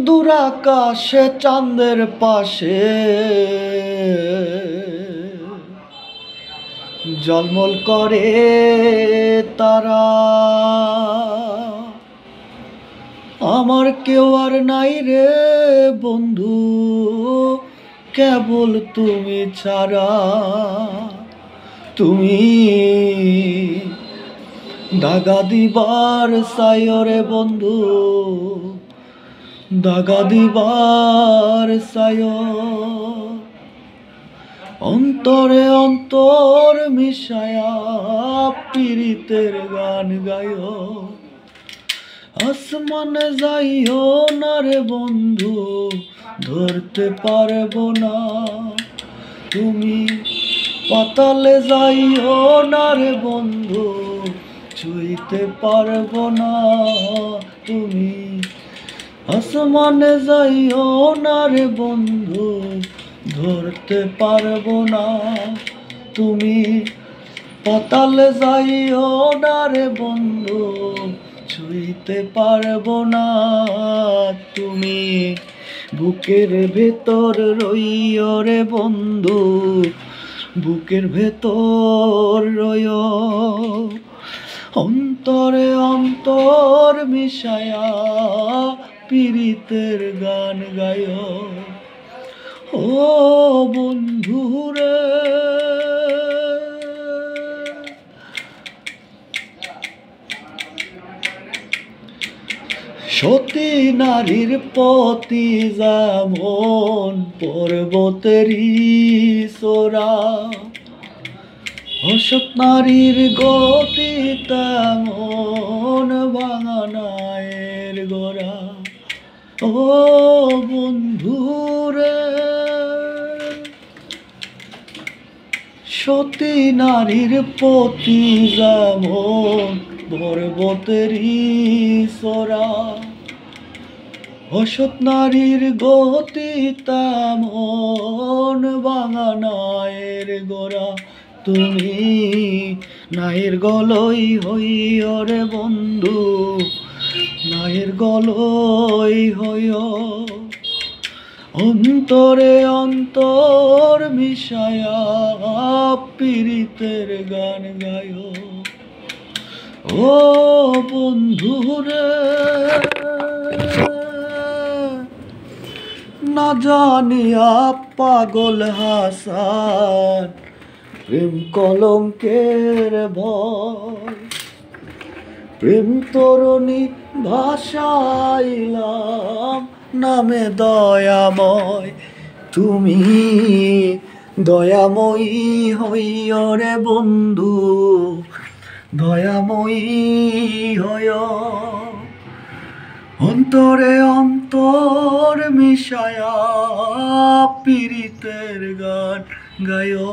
দূরাকাশে চাঁদের পাশে ঝলমল করে তারা। আমার কেউ আর নাই রে বন্ধু, কেবল তুমি ছাড়া। তুমি দাগা দিবার চাইও রে বন্ধু, দাগা দিবার চাইও। অন্তরে অন্তর মিশায়া পীড়িতের গান গায়ো। আসমানে যাইও না রে বন্ধু, ধরতে পারবো না। তুমি পাতালে যাইও না রে বন্ধু, ছুঁইতে পারবো না। তুমি আসমানে যাইও না রে বন্ধু, ধরতে পারবো না। তুমি পাতালে যাইও না রে বন্ধু, ছুঁইতে পারবো না। তুমি বুকের ভেতর রইও রে বন্ধু, বুকের ভেতর রইও। অন্তরে অন্তর মিশায়া পীড়িতের গান গায়ো। ও বন্ধুরে, সতী নারীর পতি যেমন পর্বতেরই চূড়া, অসৎ নারীর গতি তেমন বাঙানায়ের গোড়া। ও বন্ধুরে, সতী নারীর পতি যেমন পর্বতেরই চূড়া, অসৎ নারীর গতি তেমন বাঙানায়ের গোড়া। তুমি নায়ের গলই হইও রে বন্ধু, নায়ের গলই হইও। অন্তরে অন্তর মিশায়া পীড়িতের গান গায়ো। ও বন্ধুরে, না জানিয়া পাগল হাসান প্রেম কলঙ্কের ভয়, প্রেম তরুণী ভাষাইলাম নামে দয়াময়। তুমি দয়াময়ী হইও রে বন্ধু, দয়াময়ী হইও। অন্তরে অন্তর মিশায়া পীড়িতের গান গায়ো।